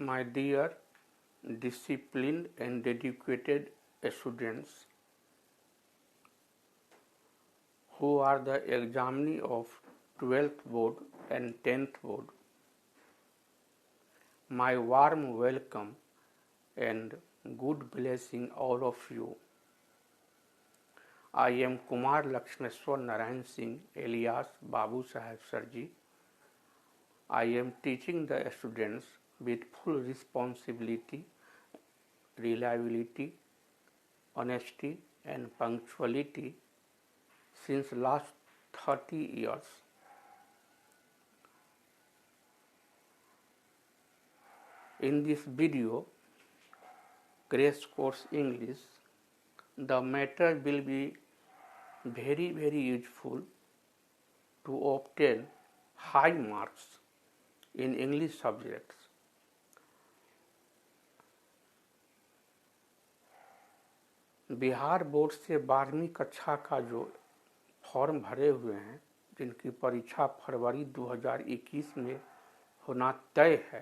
My dear disciplined and dedicated students who are the examinee of 12th board and 10th board, my warm welcome and good blessing all of you. I am Kumar Lakshmeshwar Narayan Singh alias Babu Saheb Sarji. I am teaching the students with full responsibility, reliability, honesty and punctuality since last 30 years. In this video, Crash Course English, the matter will be very useful to obtain high marks in English subjects. Bihar board से 12वीं कक्षा का जो form भरे हुए हैं, जिनकी परीक्षा फरवरी 2021 में होना तय है,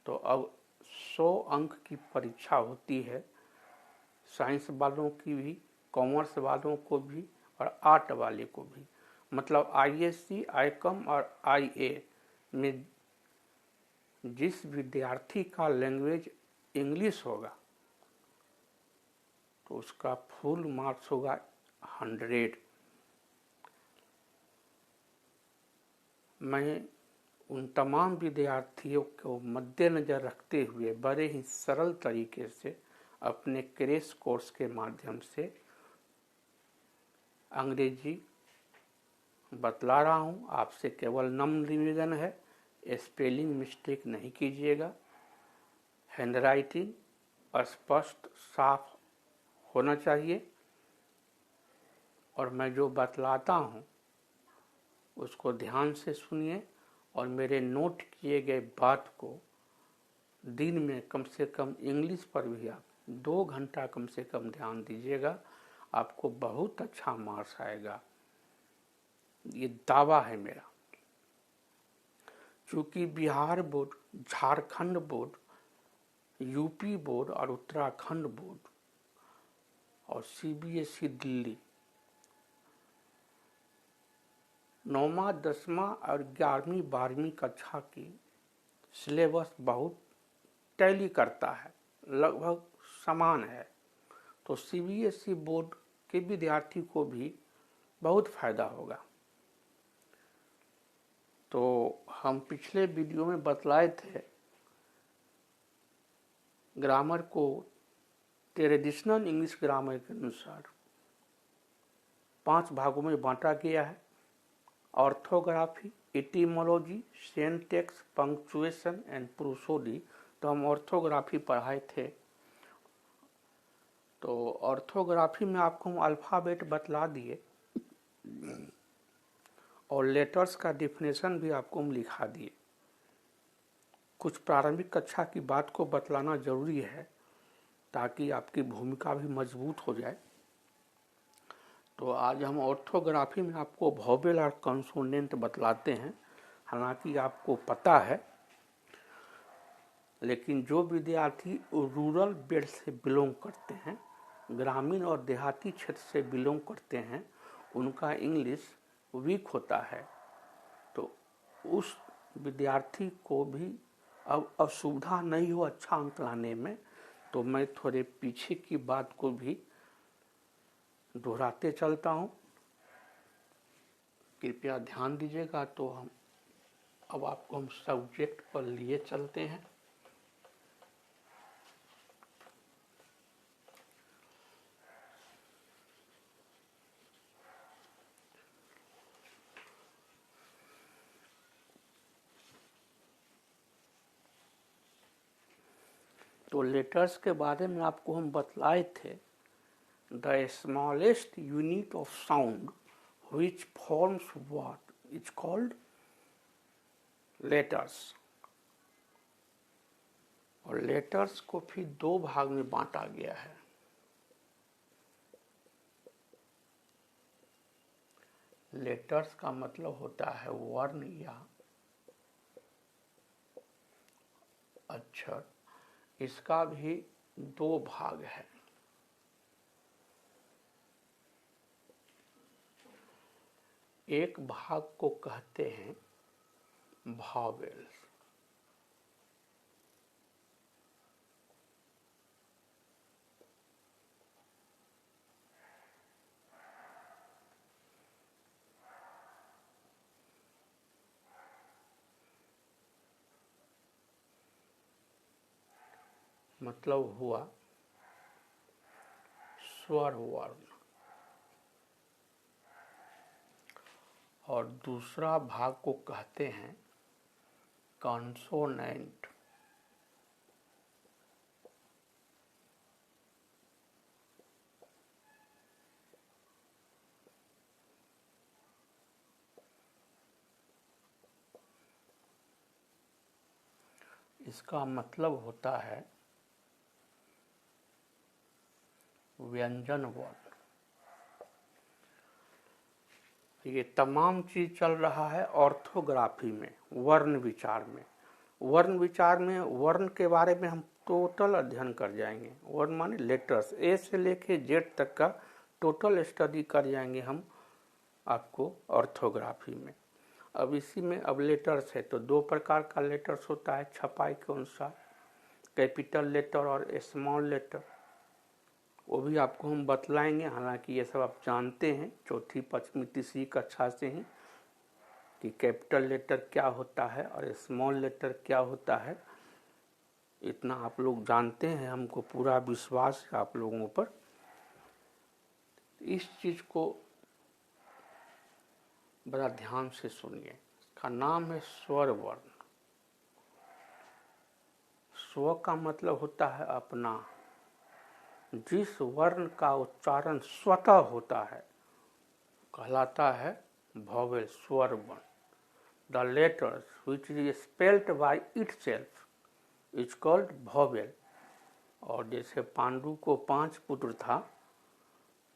तो अब 100 अंक की परीक्षा होती है। साइंस वालों की भी, कॉमर्स वालों को भी और आर्ट वाले को भी। मतलब आईएससी, आईकॉम और आईए में जिस विद्यार्थी का लैंग्वेज इंग्लिश होगा तो उसका फुल मार्क्स होगा 100। मैं उन तमाम विद्यार्थियों को मद्देनज़र रखते हुए बड़े ही सरल तरीके से अपने क्रैश कोर्स के माध्यम से अंग्रेजी बतला रहा हूँ। आपसे केवल नम्र निवेदन है, स्पेलिंग मिस्टेक नहीं कीजिएगा। हैंडराइटिंग स्पष्ट साफ होना चाहिए और मैं जो बतलाता हूँ उसको ध्यान से सुनिए और मेरे नोट किए गए बात को दिन में कम से कम इंग्लिश पर भी आप 2 घंटा कम से कम ध्यान दीजिएगा। आपको बहुत अच्छा मार्क्स आएगा, ये दावा है मेरा। चूँकि Bihar board, Jharkhand board, UP board और उत्तराखंड बोर्ड और सीबीएसई दिल्ली 9वां, 10वां और 11वीं, 12वीं कक्षा की सिलेबस बहुत टैली करता है, लगभग समान है, तो सीबीएसई बोर्ड के विद्यार्थी को भी बहुत फायदा होगा। तो हम पिछले वीडियो में बतलाए थे ग्रामर को ट्रेडिशनल इंग्लिश ग्रामर के अनुसार 5 भागों में बांटा गया है। Orthography, etymology, syntax, punctuation and prosody. तो हम ऑर्थोग्राफी पढ़ाए थे। तो ऑर्थोग्राफी में आपको हम अल्फ़ाबेट बतला दिए और लेटर्स का डिफिनेशन भी आपको हम लिखा दिए। कुछ प्रारंभिक कक्षा की बात को बतलाना जरूरी है ताकि आपकी भूमिका भी मजबूत हो जाए। तो आज हम ऑर्थोग्राफी में आपको वोवेल और कंसोनेंट बतलाते हैं। हालांकि आपको पता है, लेकिन जो विद्यार्थी रूरल बेल्ट से बिलोंग करते हैं, ग्रामीण और देहाती क्षेत्र से बिलोंग करते हैं, उनका इंग्लिश वीक होता है। तो उस विद्यार्थी को भी अब असुविधा नहीं हो अच्छा अंक लाने में, तो मैं थोड़े पीछे की बात को भी दोहराते चलता हूँ। कृपया ध्यान दीजिएगा। तो अब आपको हम सब्जेक्ट पर लिए चलते हैं। तो लेटर्स के बारे में आपको हम बतलाए थे। The smallest unit of sound which forms what is called letters। और लेटर्स को फिर 2 भाग में बांटा गया है। लेटर्स का मतलब होता है वर्ण या अक्षर, इसका भी दो भाग है। एक भाग को कहते हैं वॉवेल्स, मतलब हुआ स्वर वर्ण, और दूसरा भाग को कहते हैं कॉन्सोनेंट। इसका मतलब होता है व्यंजन वर्ण। ये तमाम चीज चल रहा है ऑर्थोग्राफी में, वर्ण विचार में। वर्ण विचार में वर्ण के बारे में हम टोटल अध्ययन कर जाएंगे। वर्ण माने लेटर्स, ए से लेके जेड तक का टोटल स्टडी कर जाएंगे हम आपको ऑर्थोग्राफी में। अब इसी में अब लेटर्स है तो दो प्रकार का लेटर्स होता है छपाई के अनुसार, कैपिटल लेटर और स्मॉल लेटर। वो भी आपको हम बतलाएंगे, हालांकि ये सब आप जानते हैं चौथी पांचवी तीसरी कक्षा से ही कि कैपिटल लेटर क्या होता है और स्मॉल लेटर क्या होता है। इतना आप लोग जानते हैं, हमको पूरा विश्वास है आप लोगों पर। इस चीज को बड़ा ध्यान से सुनिए। इसका नाम है स्वर वर्ण। स्व का मतलब होता है अपना। जिस वर्ण का उच्चारण स्वतः होता है कहलाता है वॉवेल, स्वर वर्ण। The letters which is spelled by itself is called vowel. और जैसे पांडु को 5 पुत्र था,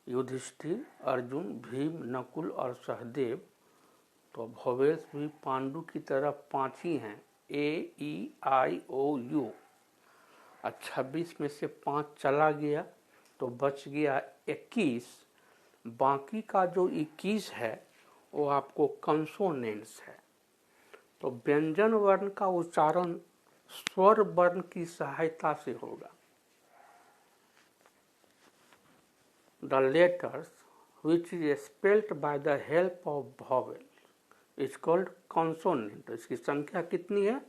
युधिष्ठिर, अर्जुन, भीम, नकुल और सहदेव, तो वॉवेल्स भी पांडु की तरह 5 ही हैं, AEIOU। 26 में से 5 चला गया तो बच गया 21। बाकी का जो 21 है वो आपको कंसोनेंट्स है। तो व्यंजन वर्ण का उच्चारण स्वर वर्ण की सहायता से होगा। The letters which is spelled by the help of vowel is called consonant। इसकी संख्या कितनी है?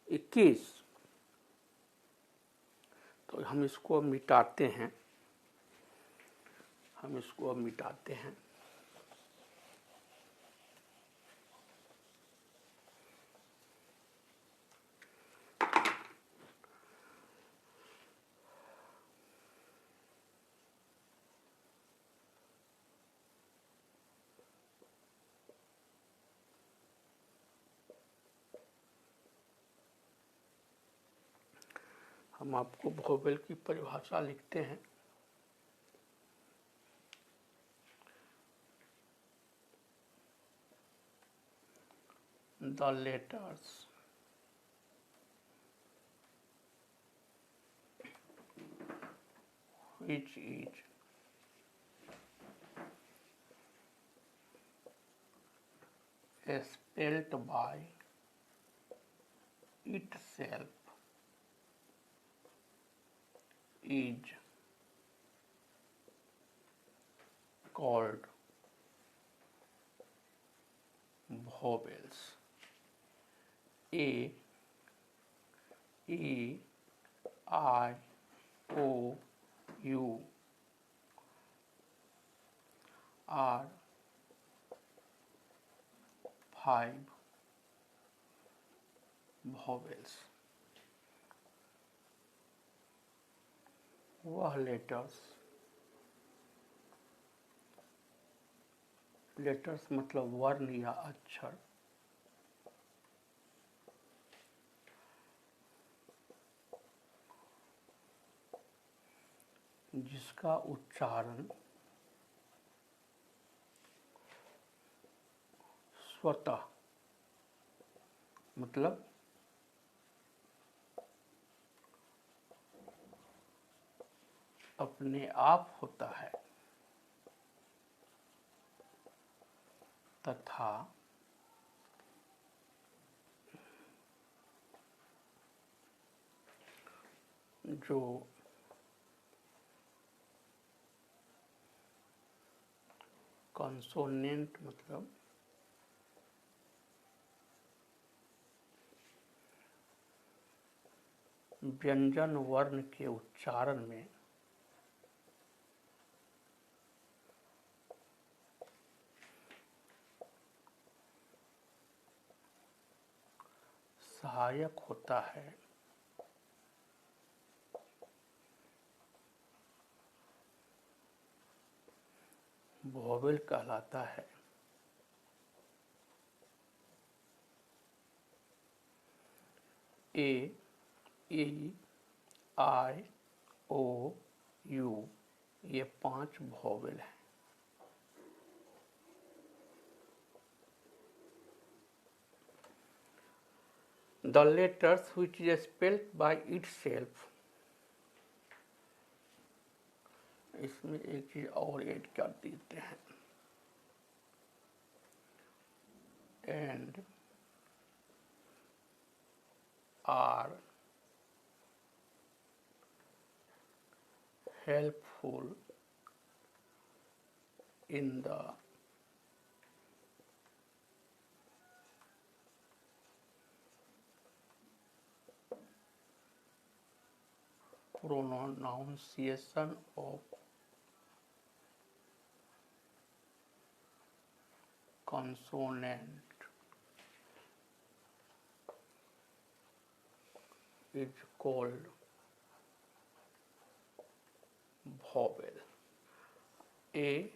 21। तो हम इसको मिटाते हैं, हम आपको वॉवेल की परिभाषा लिखते हैं। The letters which is spelled by itself is called vowels। A, E, I, O, U are 5 vowels। वह लेटर्स मतलब वर्ण या अक्षर जिसका उच्चारण स्वतः मतलब अपने आप होता है तथा जो कंसोनेंट मतलब व्यंजन वर्ण के उच्चारण में सहायक होता है वोवेल कहलाता है। ए, ई, आई, ओ, यू ये 5 वोवेल हैं। The letters which is spelled by itself, इसमें एक चीज और ऐड कर देते हैं, and are helpful in the pronunciation of consonant is called vowel. A,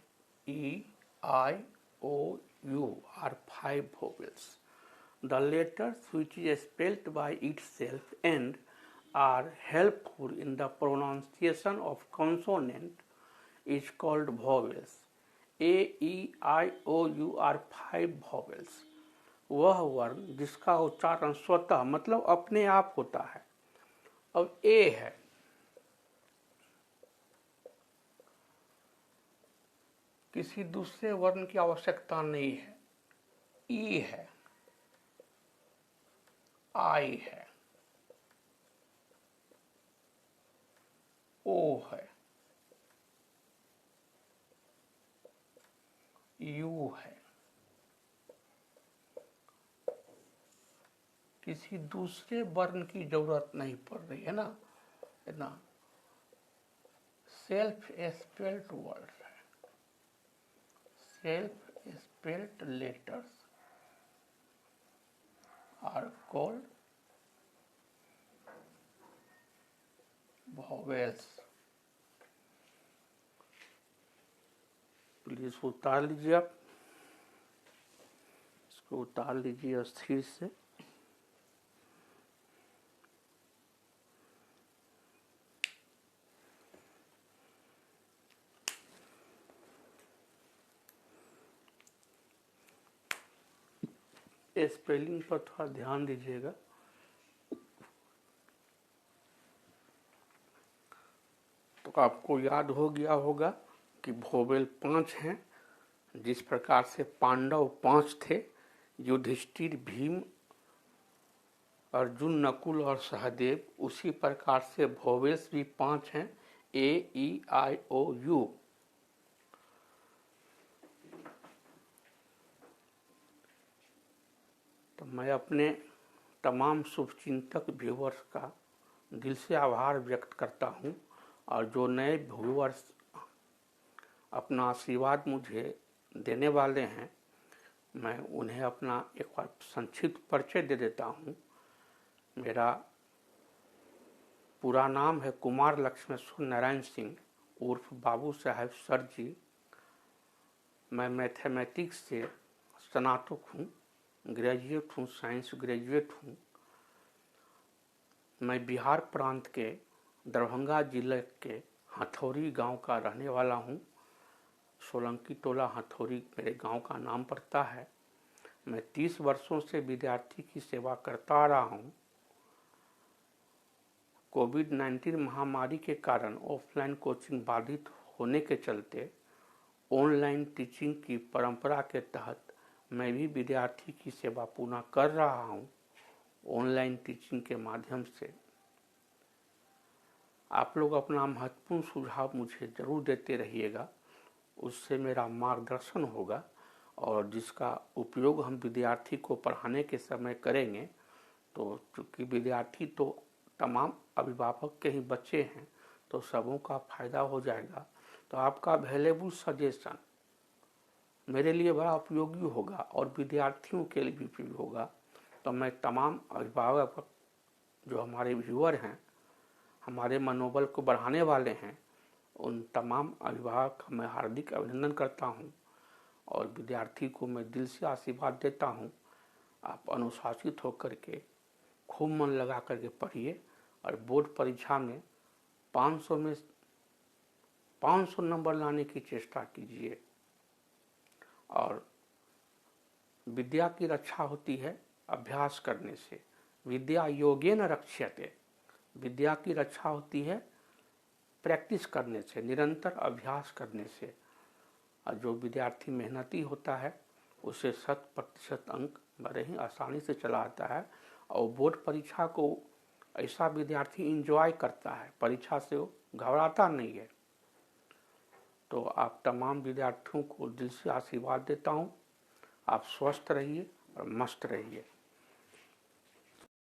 E, I, O, U are 5 vowels. The letters which is spelled by itself and are helpful in the pronunciation of consonant is called vowels. A, E, I, O, U are 5 vowels. वह वर्ण जिसका उच्चारण स्वतः मतलब अपने आप होता है। अब ए है, किसी दूसरे वर्ण की आवश्यकता नहीं है। ई है, आई है, ओ है, यू है, किसी दूसरे वर्ण की जरूरत नहीं पड़ रही है ना सेल्फ स्पेल्ड वर्ड है। Self spelled letters are called vowels. Please उतार लीजिए, आप इसको उतार लीजिए स्थिर से। स्पेलिंग पर थोड़ा ध्यान दीजिएगा। तो आपको याद हो गया होगा कि वोवेल 5 हैं। जिस प्रकार से पांडव 5 थे, युधिष्ठिर, भीम, अर्जुन, नकुल और सहदेव, उसी प्रकार से वोवेल्स भी 5 हैं। ए, ई, आई, ओ, यू। तो मैं अपने तमाम शुभचिंतक व्यूवर्स का दिल से आभार व्यक्त करता हूं, और जो नए व्यूवर्स अपना आशीर्वाद मुझे देने वाले हैं, मैं उन्हें अपना एक बार संक्षिप्त परिचय दे देता हूं। मेरा पूरा नाम है कुमार लक्ष्मेश्वर नारायण सिंह उर्फ बाबू साहेब सर जी। मैं मैथमेटिक्स से स्नातक हूँ, ग्रेजुएट हूँ, साइंस ग्रेजुएट हूँ। मैं बिहार प्रांत के दरभंगा जिले के हथौड़ी गांव का रहने वाला हूँ। सोलंकी टोला हथौड़ी मेरे गांव का नाम पड़ता है। मैं 30 वर्षों से विद्यार्थी की सेवा करता आ रहा हूँ। कोविड-19 महामारी के कारण ऑफलाइन कोचिंग बाधित होने के चलते ऑनलाइन टीचिंग की परंपरा के तहत मैं भी विद्यार्थी की सेवा पूर्ण कर रहा हूं। ऑनलाइन टीचिंग के माध्यम से आप लोग अपना महत्वपूर्ण सुझाव मुझे जरूर देते रहिएगा, उससे मेरा मार्गदर्शन होगा और जिसका उपयोग हम विद्यार्थी को पढ़ाने के समय करेंगे। तो चूँकि विद्यार्थी तो तमाम अभिभावक के ही बच्चे हैं, तो सबों का फायदा हो जाएगा। तो आपका वैल्यूएबल सजेशन मेरे लिए बड़ा उपयोगी होगा और विद्यार्थियों के लिए भी उपयोगी होगा। तो मैं तमाम अभिभावक जो हमारे व्यूअर हैं, हमारे मनोबल को बढ़ाने वाले हैं, उन तमाम अभिभावक का मैं हार्दिक अभिनंदन करता हूं और विद्यार्थी को मैं दिल से आशीर्वाद देता हूं। आप अनुशासित होकर के खूब मन लगा करके पढ़िए और बोर्ड परीक्षा में 500 में 500 नंबर लाने की चेष्टा कीजिए। और विद्या की रक्षा होती है अभ्यास करने से। विद्या योगेन रक्ष्यते। विद्या की रक्षा होती है प्रैक्टिस करने से, निरंतर अभ्यास करने से। और जो विद्यार्थी मेहनती होता है उसे 100% अंक बड़े ही आसानी से चला आता है और बोर्ड परीक्षा को ऐसा विद्यार्थी एंजॉय करता है, परीक्षा से वो घबराता नहीं है। तो आप तमाम विद्यार्थियों को दिल से आशीर्वाद देता हूँ। आप स्वस्थ रहिए और मस्त रहिए।